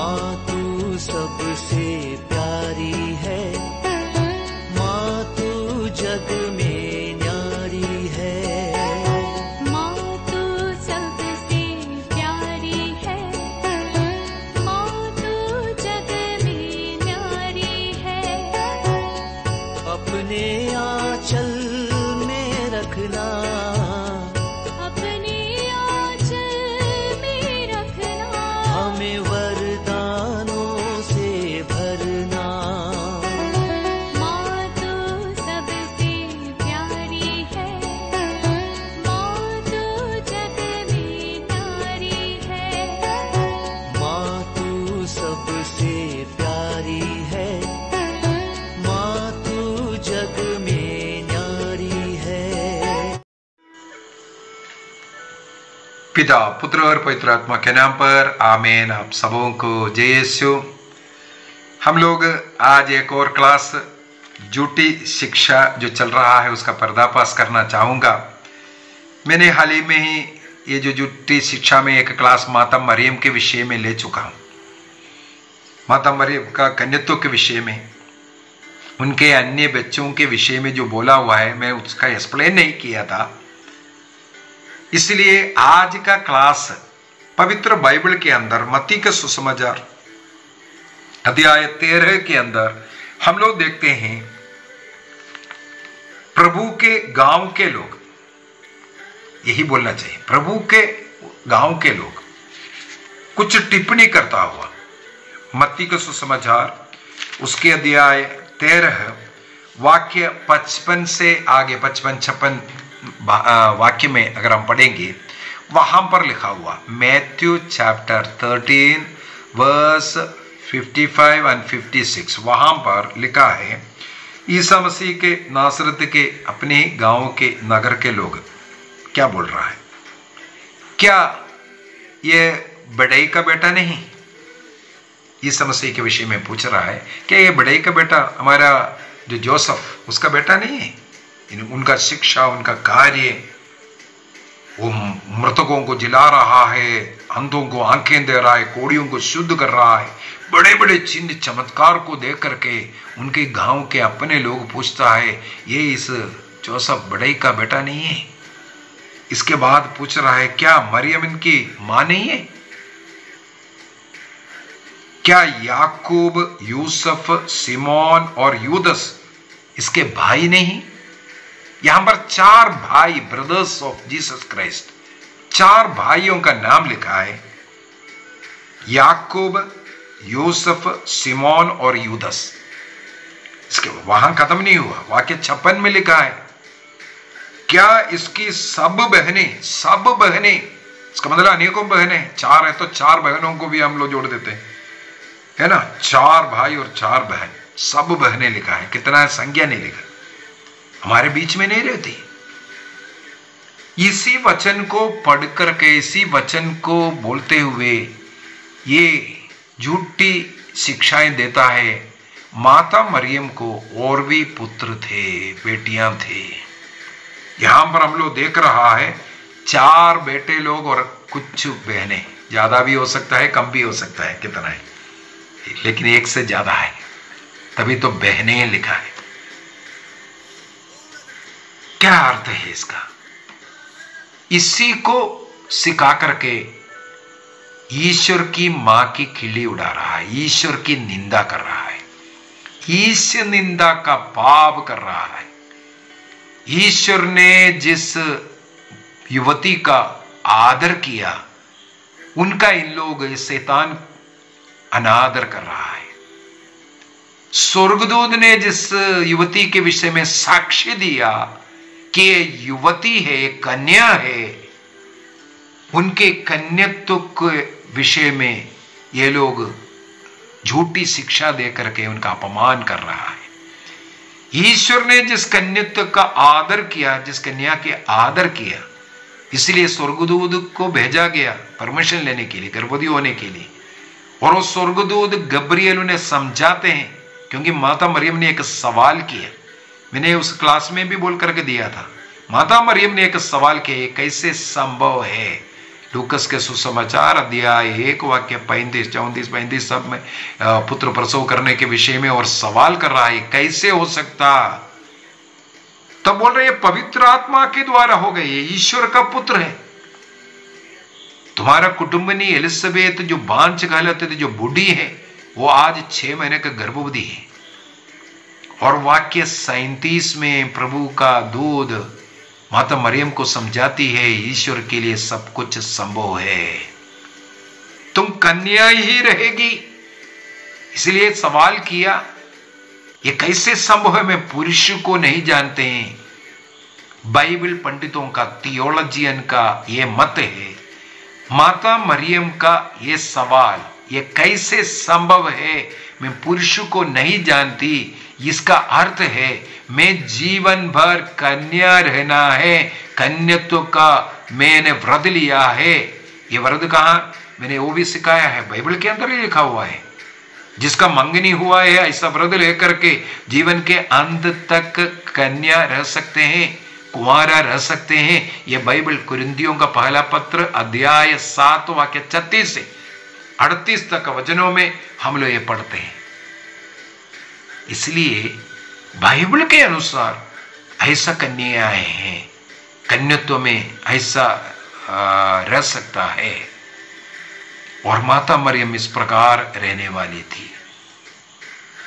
माँ तू सबसे प्यारी है, माँ तू जग में न्यारी है। माँ तू सबसे प्यारी है, माँ तू जग में न्यारी है। अपने आंचल में रखना, अपने आंचल में रखना। हमें वरदानों से भरना। माँ तू सबसे प्यारी है, माँ तू जग में न्यारी है। माँ तू सबसे प्यारी है, माँ तू जग में न्यारी है। पिता, पुत्र और पवित्र आत्मा के नाम पर आमीन। आप सबों को जय यीशु। हम लोग आज एक और क्लास झूठी शिक्षा जो चल रहा है उसका पर्दाफाश करना चाहूँगा। मैंने हाल ही में ही ये जो झूठी शिक्षा में एक क्लास माता मरियम के विषय में ले चुका हूँ। माता मरियम का कन्यत्व के विषय में, उनके अन्य बच्चों के विषय में जो बोला हुआ है मैं उसका एक्सप्लेन नहीं किया था। इसलिए आज का क्लास पवित्र बाइबल के अंदर मत्ती के सुसमाचार अध्याय 13 के अंदर हम लोग देखते हैं प्रभु के गांव के लोग, यही बोलना चाहिए, प्रभु के गांव के लोग कुछ टिप्पणी करता हुआ। मत्ती के सुसमाचार उसके अध्याय 13 वाक्य 55 से आगे 55-56 वाक्य में अगर हम पढ़ेंगे, वहां पर लिखा हुआ मैथ्यू चैप्टर 13 वर्स 55 एंड 56, वहां पर लिखा है ईसा मसीह के नासरत के अपने गांव के नगर के लोग क्या बोल रहा है। क्या ये बढ़ई का बेटा नहीं? ईसा मसीह के विषय में पूछ रहा है, क्या ये बढ़ई का बेटा हमारा जो जोसेफ उसका बेटा नहीं है? उनका शिक्षा, उनका कार्य, वो मृतकों को जिला रहा है, अंधों को आंखें दे रहा है, कोड़ियों को शुद्ध कर रहा है, बड़े बड़े चिन्ह चमत्कार को देख करके उनके गांव के अपने लोग पूछता है ये इस जोसेफ बढ़ई का बेटा नहीं है? इसके बाद पूछ रहा है क्या मरियम इनकी मां नहीं है? क्या याकूब, यूसुफ, सिमोन और यूदस इसके भाई नहीं? यहां पर 4 भाई, ब्रदर्स ऑफ जीसस क्राइस्ट, 4 भाइयों का नाम लिखा है, याकूब, यूसुफ, सिमोन और यूदस। इसके वहां खत्म नहीं हुआ, वाक्य 56 में लिखा है क्या इसकी सब बहनें, इसका मतलब अनेकों बहनें, 4 है तो 4 बहनों को भी हम लोग जोड़ देते हैं, है ना। 4 भाई और 4 बहन, सब बहनें लिखा है, कितना संज्ञा नहीं लिखा, हमारे बीच में नहीं रहती। इसी वचन को पढ़ करके, इसी वचन को बोलते हुए ये झूठी शिक्षाएं देता है। माता मरियम को और भी पुत्र थे, बेटियां थे। यहां पर हम लोग देख रहा है 4 बेटे लोग और कुछ बहनें, ज्यादा भी हो सकता है, कम भी हो सकता है, कितना है, लेकिन 1 से ज्यादा है, तभी तो बहनें लिखा है। क्या अर्थ है इसका? इसी को सिखा करके ईश्वर की मां की खिल्ली उड़ा रहा है, ईश्वर की निंदा कर रहा है, ईश्वर निंदा का पाप कर रहा है। ईश्वर ने जिस युवती का आदर किया उनका इन लोग, शैतान अनादर कर रहा है। स्वर्गदूत ने जिस युवती के विषय में साक्ष्य दिया कि ये युवती है, कन्या है, उनके कन्यत्व के विषय में ये लोग झूठी शिक्षा दे करके उनका अपमान कर रहा है। ईश्वर ने जिस कन्यत्व का आदर किया, जिस कन्या के आदर किया, इसलिए स्वर्गदूत को भेजा गया परमिशन लेने के लिए, गर्भवती होने के लिए। और वो स्वर्गदूत गब्रियल उन्हें समझाते हैं, क्योंकि माता मरियम ने एक सवाल किया, मैंने उस क्लास में भी बोल करके दिया था। माता मरियम ने एक सवाल किया, कैसे संभव है लूकस के सुसमाचार अध्याय 1 वाक्य 35, 34, 35 सब में पुत्र प्रसव करने के विषय में और सवाल कर रहा है कैसे हो सकता। तब बोल रहे पवित्र आत्मा के द्वारा हो गए, ईश्वर का पुत्र है। तुम्हारा कुटुंबनी एलिजाबेथ जो बांझ कहलाते थे, जो बूढ़ी है, वो आज 6 महीने का गर्भवती है। और वाक्य 37 में प्रभु का दूध माता मरियम को समझाती है ईश्वर के लिए सब कुछ संभव है, तुम कन्या ही रहेगी। इसलिए सवाल किया ये कैसे संभव है, मैं पुरुष को नहीं जानते हैं। बाइबल पंडितों का, थियोलॉजियन का ये मत है, माता मरियम का ये सवाल, ये कैसे संभव है मैं पुरुष को नहीं जानती, इसका अर्थ है मैं जीवन भर कन्या रहना है, कन्यत्व का मैंने व्रत लिया है। ये व्रत कहां, मैंने वो भी सिखाया है, बाइबल के अंदर ही लिखा हुआ है। जिसका मंगनी हुआ है ऐसा व्रत लेकर के जीवन के अंत तक कन्या रह सकते हैं, कुंवारा रह सकते हैं। यह बाइबल कुरिन्थियों का पहला पत्र अध्याय 7 वाक्य 36 से 38 तक वचनों में हम लोग ये पढ़ते हैं। इसलिए बाइबल के अनुसार ऐसा कन्याएं हैं, कन्यत्व में ऐसा रह सकता है। और माता मरियम इस प्रकार रहने वाली थी।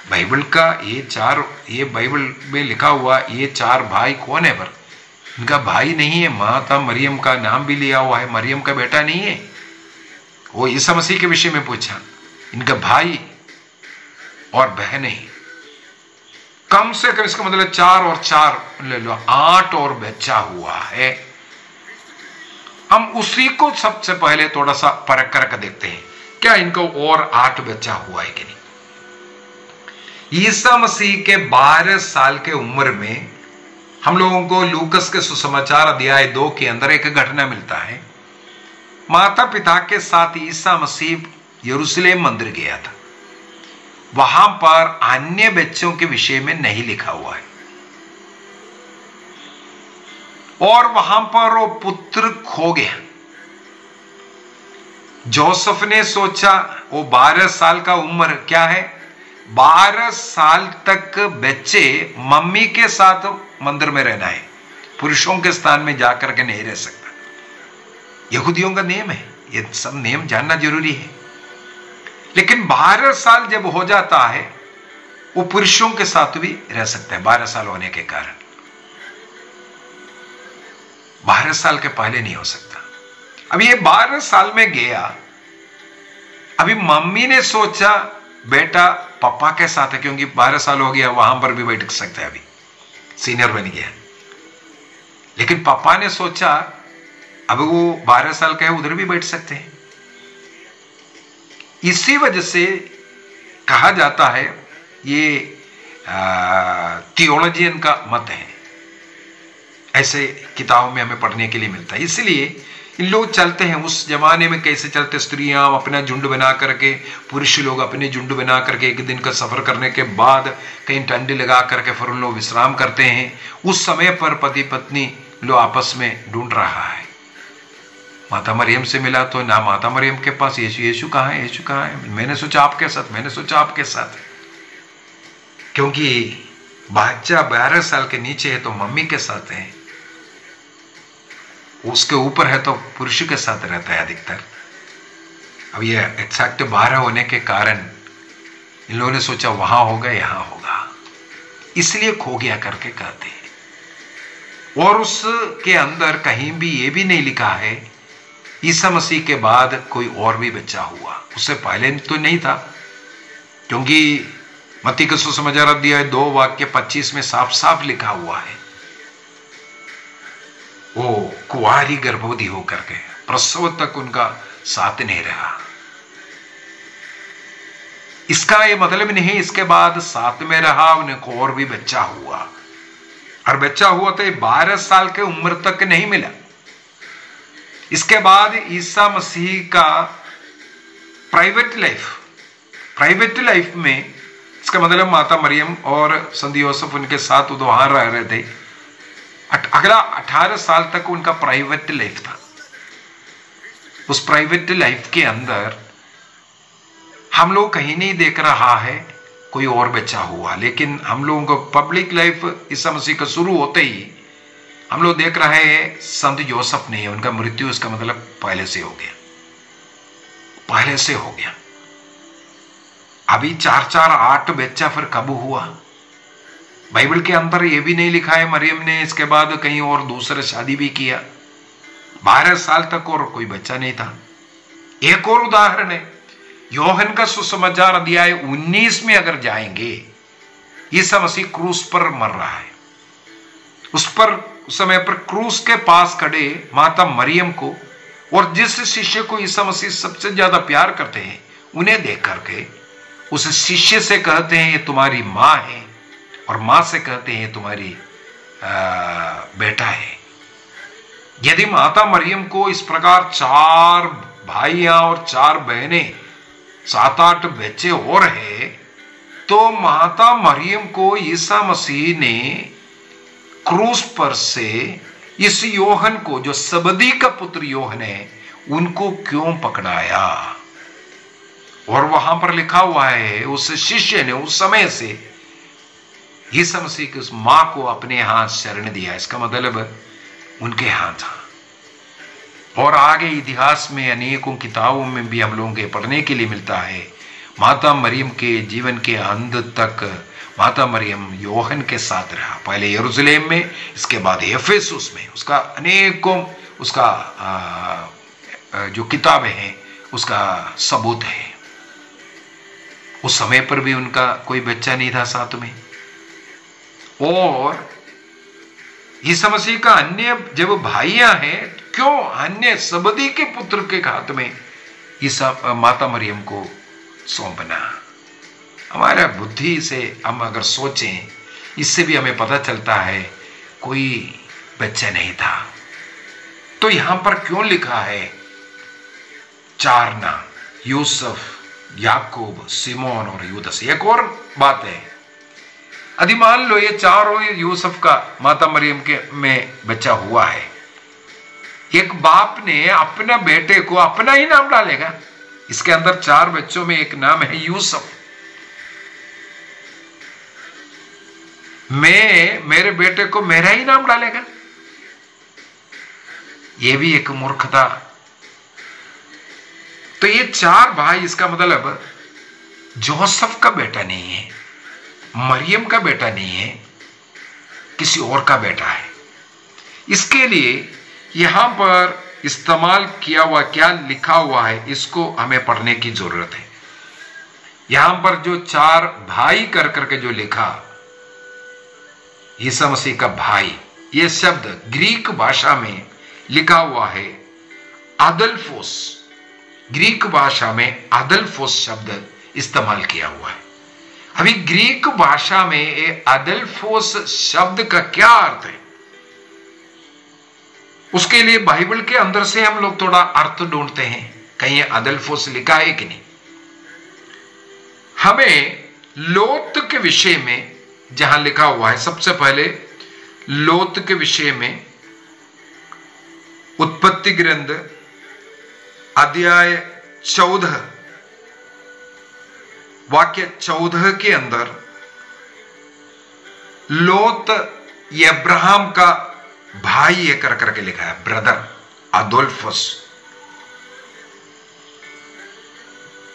बाइबल का ये बाइबल में लिखा हुआ ये 4 भाई कौन है, पर इनका भाई नहीं है। माता मरियम का नाम भी लिया हुआ है, मरियम का बेटा नहीं है। वो ईसा मसीह के विषय में पूछा, इनका भाई और बहनें, कम से कम इसका मतलब 4 और 4 ले लो, 8 और बच्चा हुआ है। हम उसी को सबसे पहले थोड़ा सा परख करके देखते हैं, क्या इनको और 8 बच्चा हुआ है कि नहीं। ईसा मसीह के 12 साल के उम्र में हम लोगों को लूकस के सुसमाचार अध्याय 2 के अंदर एक घटना मिलता है। माता पिता के साथ ईसा मसीह यरूशलेम मंदिर गया था। वहां पर अन्य बच्चों के विषय में नहीं लिखा हुआ है। और वहां पर वो पुत्र खो गया। जोसेफ ने सोचा, वो 12 साल का उम्र क्या है, 12 साल तक बच्चे मम्मी के साथ मंदिर में रहना है, पुरुषों के स्थान में जाकर के नहीं रह सकता। यहूदियों का नियम है, ये सब नियम जानना जरूरी है। लेकिन 12 साल जब हो जाता है वो पुरुषों के साथ भी रह सकता है, 12 साल होने के कारण। 12 साल के पहले नहीं हो सकता। अब ये 12 साल में गया। अभी मम्मी ने सोचा बेटा पापा के साथ है, क्योंकि 12 साल हो गया, वहां पर भी बैठ सकता है, अभी सीनियर बन गया। लेकिन पापा ने सोचा अब वो 12 साल का है, उधर भी बैठ सकते हैं। इसी वजह से कहा जाता है, ये थियोलॉजियन का मत है, ऐसे किताबों में हमें पढ़ने के लिए मिलता है। इसलिए इन लोग चलते हैं, उस जमाने में कैसे चलते, स्त्रियां अपना झुंड बना करके, पुरुष लोग अपने झुंड बना करके एक दिन का सफर करने के बाद कहीं टंडी लगा करके फिर उन लोग विश्राम करते हैं। उस समय पर पति पत्नी लोग आपस में ढूंढ रहा है। माता मरियम से मिला तो ना माता मरियम के पास, यीशु कहाँ है, यीशु कहाँ है। मैंने सोचा आपके साथ, मैंने सोचा आपके साथ, क्योंकि बच्चा 12 साल के नीचे है तो मम्मी के साथ है, उसके ऊपर है तो पुरुष के साथ रहता है अधिकतर। अब ये एक्सैक्ट 12 होने के कारण इन लोगों ने सोचा वहां होगा यहां होगा, इसलिए खो गया करके कहते हैं। और उसके अंदर कहीं भी ये भी नहीं लिखा है ईसा मसीह के बाद कोई और भी बच्चा हुआ, उससे पहले तो नहीं था। क्योंकि मत्ती का सुसमाचार अध्याय 2 वाक्य 25 में साफ साफ लिखा हुआ है, वो कुंवारी गर्भवती होकर के प्रसव तक उनका साथ नहीं रहा। इसका ये मतलब नहीं इसके बाद साथ में रहा, उनको और भी बच्चा हुआ। और बच्चा हुआ तो 12 साल के उम्र तक नहीं मिला। इसके बाद ईसा मसीह का प्राइवेट लाइफ में, इसका मतलब माता मरियम और संत योसेफ उनके साथ वहां रह रहे थे। अगला 18 साल तक उनका प्राइवेट लाइफ था। उस प्राइवेट लाइफ के अंदर हम लोग कहीं नहीं देख रहा है कोई और बच्चा हुआ, लेकिन हम लोगों को पब्लिक लाइफ ईसा मसीह का शुरू होते ही हम लोग देख रहे हैं संत जोसेफ ने उनका मृत्यु, इसका मतलब पहले से हो गया, पहले से हो गया। अभी 4-4-8 बच्चा फिर कब हुआ? बाइबल के अंदर यह भी नहीं लिखा है मरियम ने इसके बाद कहीं और दूसरे शादी भी किया। 12 साल तक और कोई बच्चा नहीं था। एक और उदाहरण है, योहन का सुसमाचार अध्याय 19 में अगर जाएंगे, ईसा मसीह क्रूस पर मर रहा है। उस समय पर क्रूस के पास खड़े माता मरियम को और जिस शिष्य को ईसा मसीह सबसे ज्यादा प्यार करते हैं, उन्हें देख करके उस शिष्य से कहते हैं ये तुम्हारी मां है, और मां से कहते हैं ये तुम्हारी बेटा है। यदि माता मरियम को इस प्रकार 4 भाइयां और 4 बहनें, 7-8 बच्चे और है, तो माता मरियम को ईसा मसीह ने क्रूस पर से इस योहन को, जो सबदी का पुत्र योहन है, उनको क्यों पकड़ाया? और वहां पर लिखा हुआ है उस शिष्य ने उस समय से ईसा मसीह की उस मां को अपने हाथ शरण दिया। इसका मतलब उनके हाथ था। और आगे इतिहास में अनेकों किताबों में भी हम लोगों के पढ़ने के लिए मिलता है, माता मरियम के जीवन के अंत तक माता मरियम योहन के साथ रहा। पहले यरूशलेम में, इसके बाद एफेसुस में। उसका अनेकों उसका जो किताबें हैं उसका सबूत है। उस समय पर भी उनका कोई बच्चा नहीं था साथ में। और ईसा मसीह का अन्य जब भाइयां हैं, क्यों अन्य सबदी के पुत्र के हाथ में ईसा माता मरियम को सौंपना? हमारा बुद्धि से हम अगर सोचें, इससे भी हमें पता चलता है कोई बच्चा नहीं था। तो यहां पर क्यों लिखा है 4 नाम, यूसुफ, याकूब, सिमोन और यूदस? एक और बात है, यदि मान लो ये चारों यूसुफ का माता मरियम के में बच्चा हुआ है, एक बाप ने अपना बेटे को अपना ही नाम डालेगा। इसके अंदर 4 बच्चों में एक नाम है यूसुफ। मेरे बेटे को मेरा ही नाम डालेगा, यह भी एक मूर्खता। तो ये 4 भाई, इसका मतलब जोसेफ का बेटा नहीं है, मरियम का बेटा नहीं है, किसी और का बेटा है। इसके लिए यहां पर इस्तेमाल किया हुआ क्या लिखा हुआ है, इसको हमें पढ़ने की जरूरत है। यहां पर जो 4 भाई कर करके जो लिखा, ईसा मसीह का भाई, यह शब्द ग्रीक भाषा में लिखा हुआ है अदल्फोस। ग्रीक भाषा में अदल्फोस शब्द इस्तेमाल किया हुआ है। अभी ग्रीक भाषा में अदल्फोस शब्द का क्या अर्थ है, उसके लिए बाइबल के अंदर से हम लोग थोड़ा अर्थ ढूंढते हैं, कहीं अदल्फोस लिखा है कि नहीं। हमें लोत के विषय में जहां लिखा हुआ है, सबसे पहले लोत के विषय में उत्पत्ति ग्रंथ अध्याय 14 वाक्य 14 के अंदर लोत अब्राहम का भाई ये कर करके लिखा है, ब्रदर अदोल्फस।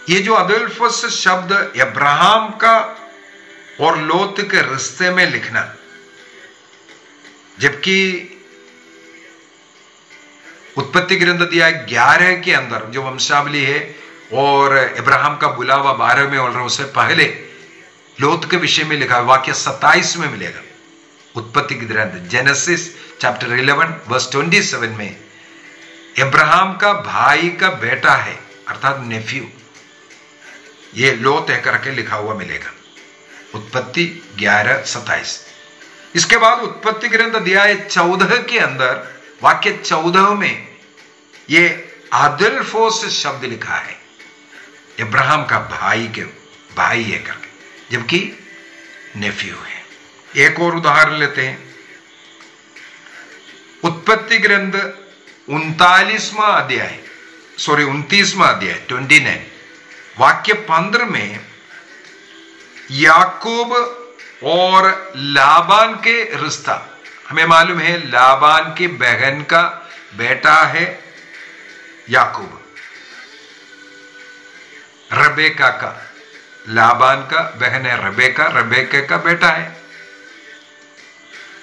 ये जो अदोल्फस शब्द अब्राहम का और लोत के रिश्ते में लिखना, जबकि उत्पत्ति ग्रंथ अध्याय 11 के अंदर जो वंशावली है और अब्राहम का बुलावा 12 में, और उससे पहले लोत के विषय में लिखा है, वाक्य 27 में मिलेगा। उत्पत्ति ग्रंथ जेनेसिस चैप्टर 11 वर्स 27 में अब्राहम का भाई का बेटा है, अर्थात नेफ्यू, ये लोत है करके लिखा हुआ मिलेगा। उत्पत्ति 11:27। इसके बाद उत्पत्ति ग्रंथ अध्याय 14 के अंदर वाक्य 14 में ये अदल्फोस शब्द लिखा है, अब्राहम का भाई है करके, जबकि नेफ्यू है। एक और उदाहरण लेते हैं, उत्पत्ति ग्रंथ 39वां अध्याय 29वां अध्याय 29 वाक्य 15 में याकूब और लाबान के रिश्ता हमें मालूम है। लाबान की बहन का बेटा है याकूब, रबेका का। लाबान का बहन है रबेका, रबेका का बेटा है।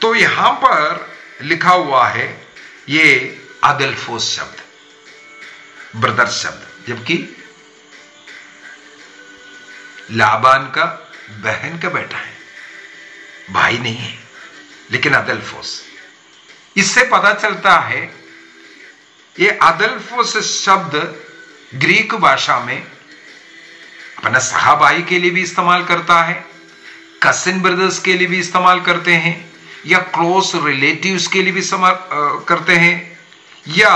तो यहां पर लिखा हुआ है ये अदल्फोस शब्द, ब्रदर शब्द, जबकि लाबान का बहन का बेटा है, भाई नहीं है, लेकिन अदल्फोस। इससे पता चलता है ये अदल्फोस शब्द ग्रीक भाषा में अपना सहाभाई के लिए भी इस्तेमाल करता है, कसिन ब्रदर्स के लिए भी इस्तेमाल करते हैं, या क्लोज रिलेटिव्स के लिए भी इस्तेमाल करते हैं, या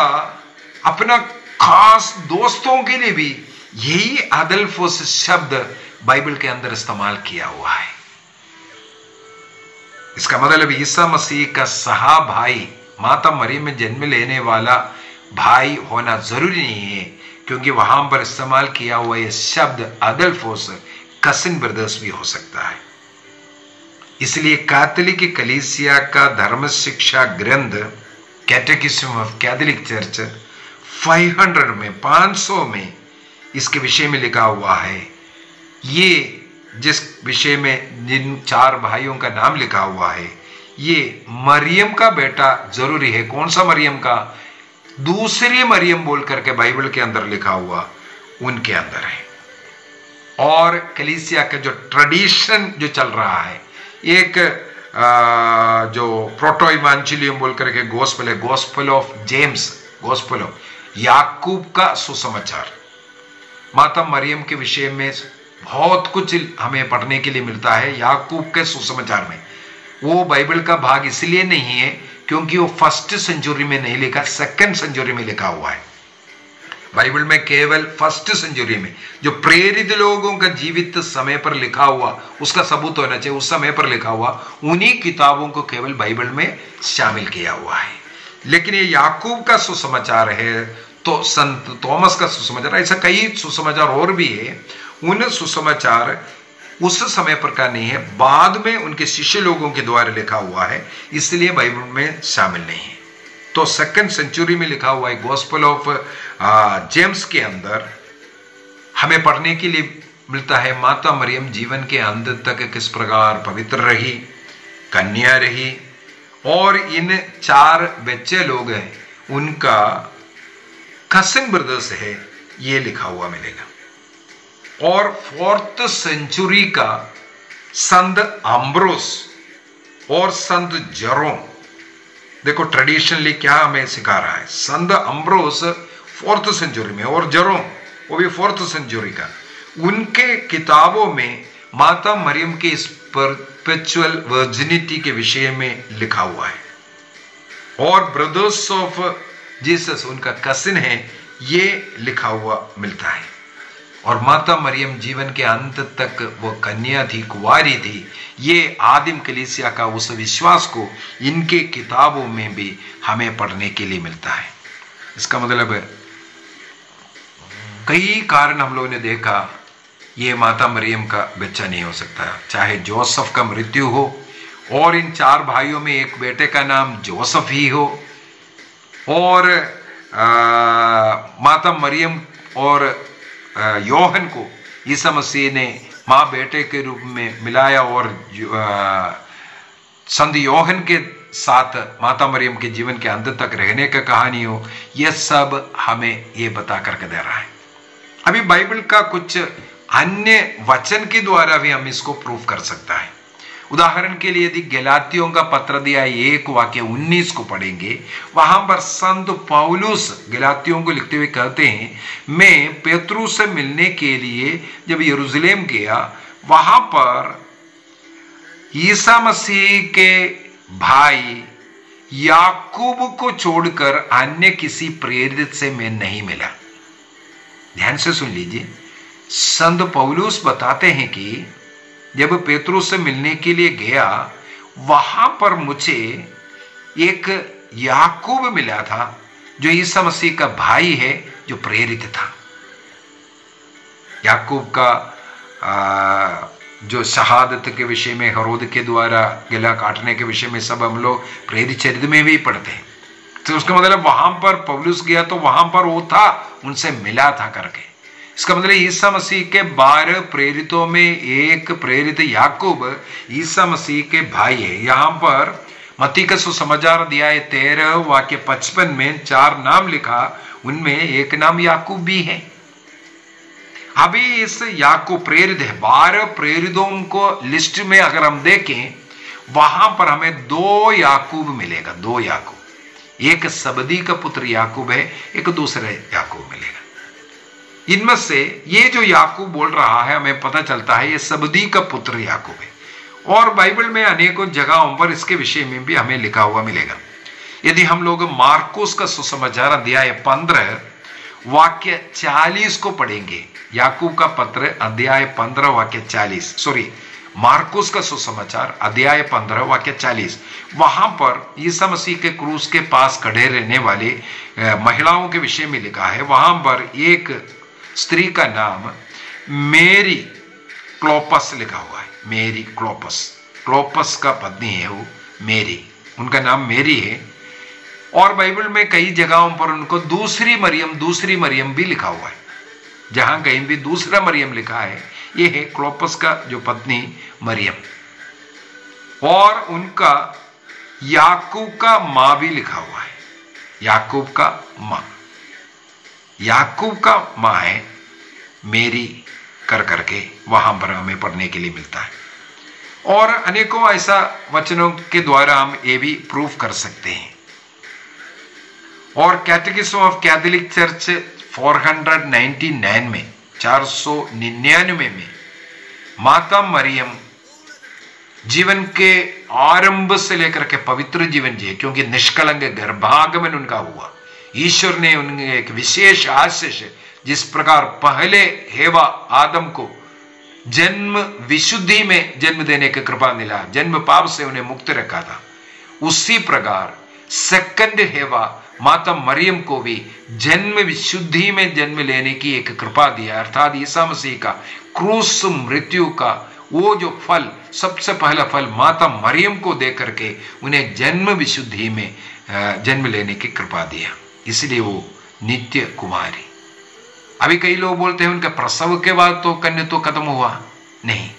अपना खास दोस्तों के लिए भी यही अदल्फोस शब्द बाइबल के अंदर इस्तेमाल किया हुआ है। इसका मतलब ईसा मसीह का सहा भाई, माता मरियम में जन्म लेने वाला भाई होना जरूरी नहीं है, क्योंकि वहां पर इस्तेमाल किया हुआ यह शब्द अदल्फोस कसिन ब्रदर्स भी हो सकता है। इसलिए कैथोलिक कलीसिया का धर्म शिक्षा ग्रंथ कैटेकिज्म ऑफ कैथोलिक चर्च 500 में इसके विषय में लिखा हुआ है। ये जिस विषय में जिन 4 भाइयों का नाम लिखा हुआ है, ये मरियम का बेटा जरूरी है। कौन सा मरियम का? दूसरी मरियम बोल करके बाइबल के अंदर लिखा हुआ उनके अंदर है। और कलीसिया का जो ट्रेडिशन जो चल रहा है, एक जो प्रोटो इवांजेलियम बोल करके गॉस्पेल है, gospel of James, gospel of याकूब का सुसमाचार। माता मरियम के विषय में बहुत कुछ हमें पढ़ने के लिए मिलता है याकूब के सुसमाचार में। वो बाइबल का भाग इसलिए नहीं है क्योंकि वो 1st सेंचुरी में नहीं लिखा, 2nd सेंचुरी में लिखा हुआ है। बाइबल में केवल 1st सेंचुरी में जो प्रेरित लोगों का जीवित समय पर लिखा हुआ, उसका सबूत होना चाहिए, उस समय पर लिखा हुआ उन्हीं किताबों को केवल बाइबल में शामिल किया हुआ है। लेकिन ये याकूब का सुसमाचार है, तो संत थॉमस का सुसमाचार, ऐसा कई सुसमाचार और भी है। उन सुसमाचार उस समय पर का नहीं है, बाद में उनके शिष्य लोगों के द्वारा लिखा हुआ है, इसलिए बाइबल में शामिल नहीं है। तो 2nd सेंचुरी में लिखा हुआ है गॉस्पेल ऑफ जेम्स के अंदर हमें पढ़ने के लिए मिलता है माता मरियम जीवन के अंत तक किस प्रकार पवित्र रही, कन्या रही, और इन 4 बच्चे लोग हैं उनका कसिन ब्रदर्स है, ये लिखा हुआ मिलेगा। और 4th सेंचुरी का संत अम्ब्रोस और संत जेरोम, देखो ट्रेडिशनली क्या हमें सिखा रहा है। संत अम्ब्रोस 4th सेंचुरी में और जेरोम वो भी 4th सेंचुरी का, उनके किताबों में माता मरियम के इस परपेचुअल वर्जिनिटी के विषय में लिखा हुआ है। और ब्रदर्स ऑफ जीसस उनका कसिन है, ये लिखा हुआ मिलता है। और माता मरियम जीवन के अंत तक वो कन्या थी, कुंवारी थी, ये आदिम कलीसिया का उस विश्वास को इनके किताबों में भी हमें पढ़ने के लिए मिलता है। इसका मतलब कई कारण हम लोगों ने देखा, ये माता मरियम का बच्चा नहीं हो सकता, चाहे जोसेफ का मृत्यु हो और इन 4 भाइयों में एक बेटे का नाम जोसेफ ही हो, और माता मरियम और योहन को ईसा मसीह ने माँ बेटे के रूप में मिलाया, और संत योहन के साथ माता मरियम के जीवन के अंत तक रहने का कहानी हो, यह सब हमें ये बता करके दे रहा है। अभी बाइबल का कुछ अन्य वचन के द्वारा भी हम इसको प्रूफ कर सकता है। उदाहरण के लिए यदि गलातियों का पत्र दिया 1 वाक्य 19 को पढ़ेंगे, वहां पर संत पौलुस गलातियों को लिखते हुए कहते हैं, मैं पेतरुस से मिलने के लिए जब यरूशलेम गया, वहां पर ईसा मसीह के भाई याकूब को छोड़कर अन्य किसी प्रेरित से मैं नहीं मिला। ध्यान से सुन लीजिए, संत पौलुस बताते हैं कि जब पेतरुस से मिलने के लिए गया, वहां पर मुझे एक याकूब मिला था जो ईसा मसीह का भाई है, जो प्रेरित था। याकूब का जो शहादत के विषय में, हेरोद के द्वारा गला काटने के विषय में सब हम लोग प्रेरित चरित्र में भी पढ़ते हैं। तो उसका मतलब वहां पर पौलुस गया तो वहां पर वो था, उनसे मिला था करके। इसका मतलब ईसा मसीह के 12 प्रेरितों में एक प्रेरित याकूब ईसा मसीह के भाई है। यहां पर मत्ती का सुसमाचार अध्याय 13 वाक्य 55 में 4 नाम लिखा, उनमें एक नाम याकूब भी है। अभी इस याकूब प्रेरित है। 12 प्रेरितों को लिस्ट में अगर हम देखें, वहां पर हमें 2 याकूब मिलेगा, 2 याकूब। एक सबदी का पुत्र याकूब है, एक दूसरे याकूब मिलेगा। इनमें से ये जो याकूब बोल रहा है, हमें पता चलता है ये सबदी का पुत्र याकूब है। और बाइबल में अनेकों जगहों पर इसके विषय में भी हमें लिखा हुआ मिलेगा। यदि हम लोग मार्कुस का सुसमाचार अध्याय 15 वाक्य 40 को पढ़ेंगे, याकूब का पत्र अध्याय 15 वाक्य 40, मार्कुस का सुसमाचार अध्याय 15 वाक्य 40, वहां पर यीशु मसीह के क्रूस के पास खड़े रहने वाले महिलाओं के विषय में लिखा है। वहां पर एक स्त्री का नाम मेरी क्लोपस लिखा हुआ है। मेरी क्लोपस, क्लोपस का पत्नी है वो मेरी, उनका नाम मेरी है। और बाइबल में कई जगहों पर उनको दूसरी मरियम भी लिखा हुआ है। जहां कहीं भी दूसरा मरियम लिखा है, ये है क्लोपस का जो पत्नी मरियम। और उनका याकूब का मां भी लिखा हुआ है। याकूब का मां है मेरी करके वहां पर हमें पढ़ने के लिए मिलता है। और अनेकों ऐसा वचनों के द्वारा हम ये भी प्रूफ कर सकते हैं। और कैटेकिज्म ऑफ कैथोलिक चर्च 499 में 499 में माता मरियम जीवन के आरंभ से लेकर के पवित्र जीवन जिए, क्योंकि निष्कलंक गर्भागमन उनका हुआ। ईश्वर ने उन्हें एक विशेष आशीष, जिस प्रकार पहले हेवा आदम को जन्म विशुद्धि में जन्म देने की कृपा मिला, जन्म पाप से उन्हें मुक्त रखा था, उसी प्रकार सेकंड हेवा माता मरियम को भी जन्म विशुद्धि में जन्म लेने की एक कृपा दिया। अर्थात ईसा मसीह का क्रूस मृत्यु का वो जो फल, सबसे पहला फल माता मरियम को दे करके उन्हें जन्म विशुद्धि में जन्म लेने की कृपा दिया, इसलिए वो नित्य कुमारी। अभी कई लोग बोलते हैं उनके प्रसव के बाद तो कन्यात्व खत्म हुआ, नहीं।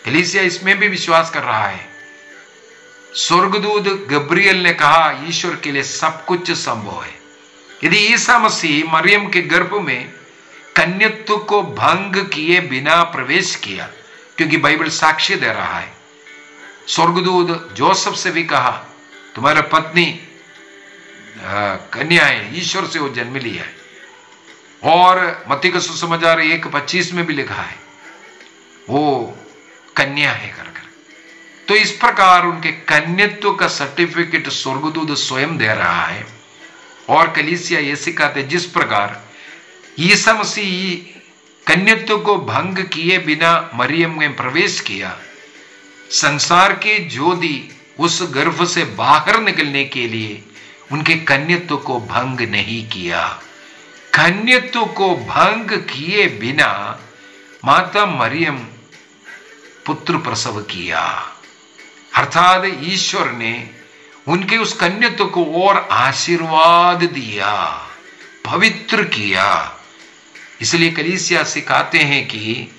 कलीसिया इसमें भी विश्वास कर रहा है। स्वर्गदूत गब्रियल ने कहा ईश्वर के लिए सब कुछ संभव है। यदि ईसा मसीह मरियम के गर्भ में कन्यात्व को भंग किए बिना प्रवेश किया, क्योंकि बाइबल साक्ष्य दे रहा है, स्वर्गदूत जोसेफ से भी कहा तुम्हारा पत्नी कन्या है, ईश्वर से वो जन्म लिया है। और मत्ती का सुसमाचार 1:25 में भी लिखा है वो कन्या है कर। तो इस प्रकार उनके कन्यात्व का सर्टिफिकेट स्वर्गदूत स्वयं दे रहा है। और कलीसिया ये सिखाते, जिस प्रकार ईसा मसीह कन्यात्व को भंग किए बिना मरियम में प्रवेश किया, संसार की ज्योति उस गर्भ से बाहर निकलने के लिए उनके कन्यात्व को भंग नहीं किया। कन्यात्व को भंग किए बिना माता मरियम पुत्र प्रसव किया, अर्थात ईश्वर ने उनके उस कन्यात्व को और आशीर्वाद दिया, पवित्र किया। इसलिए कलीसिया सिखाते हैं कि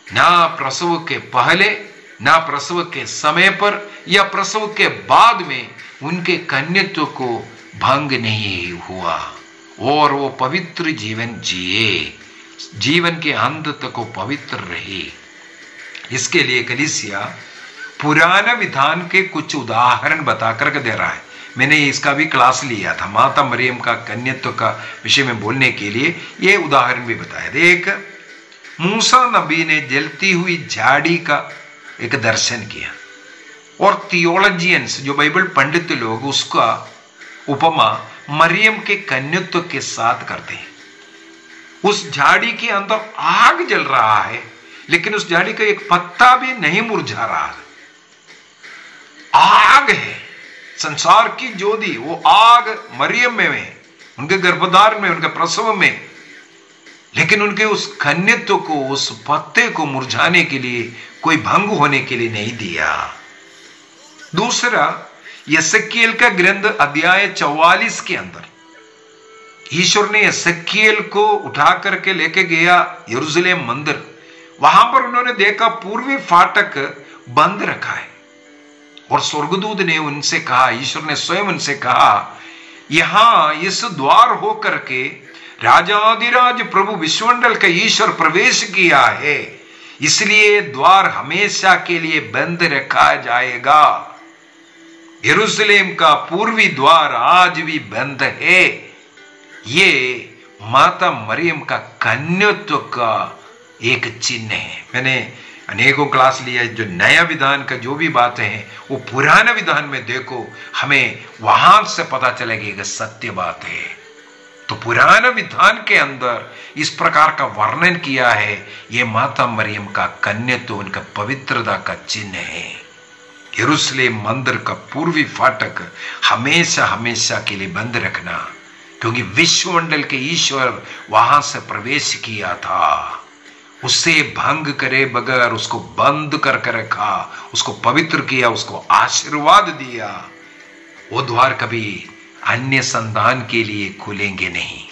ना प्रसव के पहले, ना प्रसव के समय पर या प्रसव के बाद में उनके कन्यात्व को भंग नहीं हुआ और वो पवित्र जीवन जिए, जीवन के अंत तक वो पवित्र रहे। इसके लिए कलीसिया पुराना विधान के कुछ उदाहरण बता करके दे रहा है। मैंने इसका भी क्लास लिया था, माता मरियम का कन्यात्व का विषय में बोलने के लिए ये उदाहरण भी बताया। एक मूसा नबी ने जलती हुई झाड़ी का एक दर्शन किया और थियोलॉजियंस, जो बाइबल पंडित लोग, उसका उपमा मरियम के कन्यात्व के साथ करते हैं। उस झाड़ी के अंदर आग जल रहा है, लेकिन उस झाड़ी का एक पत्ता भी नहीं मुरझा रहा है। आग है, संसार की ज्योति, वो आग मरियम में, उनके गर्भधारण में, उनके प्रसव में लेकिन उनके उस कन्यत्व को, उस पत्ते को मुरझाने के लिए, कोई भंग होने के लिए नहीं दिया। दूसरा, यसेकिएल का ग्रंथ अध्याय 44 के अंदर ईश्वर ने यसेकिएल को उठा करके लेके गया यरूशलेम मंदिर। वहां पर उन्होंने देखा पूर्वी फाटक बंद रखा है, और स्वर्गदूत ने उनसे कहा, ईश्वर ने स्वयं उनसे कहा, यहां इस द्वार होकर के राजाधिराज प्रभु विश्वमंडल का ईश्वर प्रवेश किया है, इसलिए द्वार हमेशा के लिए बंद रखा जाएगा। यरूशलेम का पूर्वी द्वार आज भी बंद है। ये माता मरियम का कन्यत्व का एक चिन्ह है। मैंने अनेकों क्लास लिया, जो नया विधान का जो भी बातें हैं वो पुराने विधान में देखो, हमें वहां से पता चलेगी कि सत्य बात है। तो पुराने विधान के अंदर इस प्रकार का वर्णन किया है। ये माता मरियम का कन्यत्व, उनका पवित्रता का चिन्ह है। यरूशलेम मंदिर का पूर्वी फाटक हमेशा हमेशा के लिए बंद रखना, क्योंकि विश्वमंडल के ईश्वर वहां से प्रवेश किया था। उससे भंग करे बगैर उसको बंद करके रखा, उसको पवित्र किया, उसको आशीर्वाद दिया। वो द्वार कभी अन्य संतान के लिए खुलेंगे नहीं।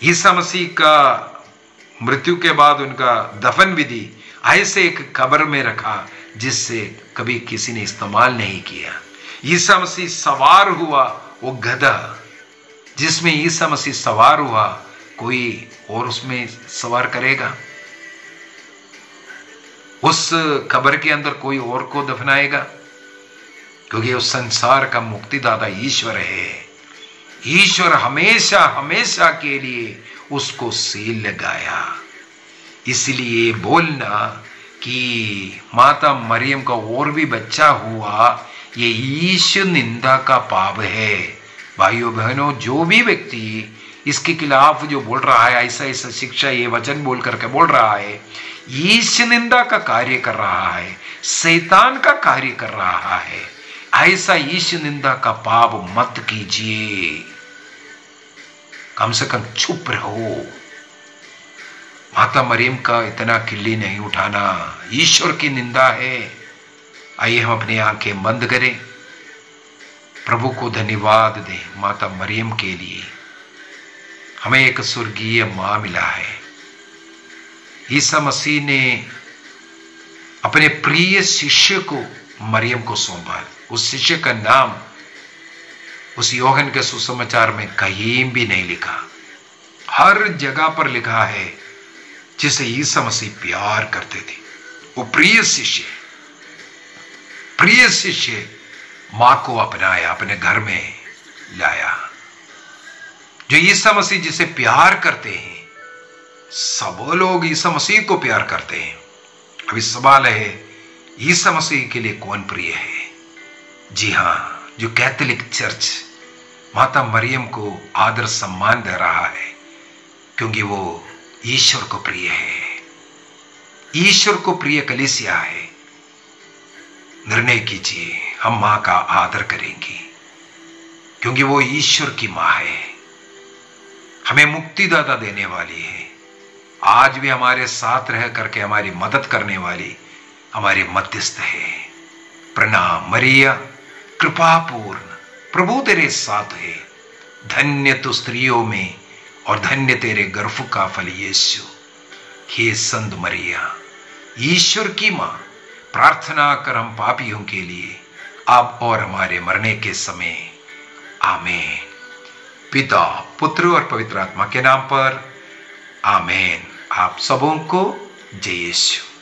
ईसा मसीह का मृत्यु के बाद उनका दफन विधि ऐसे एक कब्र में रखा जिससे कभी किसी ने इस्तेमाल नहीं किया। ईसा मसीह सवार हुआ, वो गधा जिसमें ईसा मसीह सवार हुआ, कोई और उसमें सवार करेगा? उस कब्र के अंदर कोई और को दफनाएगा? क्योंकि उस संसार का मुक्तिदाता ईश्वर है। ईश्वर हमेशा हमेशा के लिए उसको सील लगाया। इसलिए बोलना कि माता मरियम का और भी बच्चा हुआ, ये ईश निंदा का पाप है। भाइयों बहनों, जो भी व्यक्ति इसके खिलाफ जो बोल रहा है, ऐसा ऐसा शिक्षा, ये वचन बोल करके बोल रहा है, ईश निंदा का कार्य कर रहा है, शैतान का कार्य कर रहा है। ऐसा ईश निंदा का पाप मत कीजिए, कम से कम चुप रहो। माता मरियम का इतना किल्ली नहीं उठाना, ईश्वर की निंदा है। आइए हम अपनी आंखें बंद करें, प्रभु को धन्यवाद दें माता मरियम के लिए। हमें एक स्वर्गीय मां मिला है। ईसा मसीह ने अपने प्रिय शिष्य को मरियम को सौंपा। उस शिष्य का नाम उस योहन के सुसमाचार में कहीं भी नहीं लिखा। हर जगह पर लिखा है जिसे ईसा मसीह प्यार करते थे। वो प्रिय शिष्य मां को अपनाया, अपने घर में लाया। जो ईसा मसीह जिसे प्यार करते हैं, सब लोग ईसा मसीह को प्यार करते हैं। अभी सवाल है, ईसा मसीह के लिए कौन प्रिय है? जी हां, जो कैथोलिक चर्च माता मरियम को आदर सम्मान दे रहा है, क्योंकि वो ईश्वर को प्रिय है। ईश्वर को प्रिय कलीसिया है। निर्णय कीजिए, हम मां का आदर करेंगे, क्योंकि वो ईश्वर की मां है, हमें मुक्तिदाता देने वाली है। आज भी हमारे साथ रह करके हमारी मदद करने वाली हमारी मध्यस्थ है। प्रणाम मरिया, कृपापूर्ण, प्रभु तेरे साथ है। धन्य तू स्त्रियों में और धन्य तेरे गर्भ का फल यीशु। हे संत मरिया, ईश्वर की मां, प्रार्थना कर हम पापियों के लिए, अब और हमारे मरने के समय। आमीन। पिता, पुत्र और पवित्र आत्मा के नाम पर आमीन। आप सबों को जय यीशु।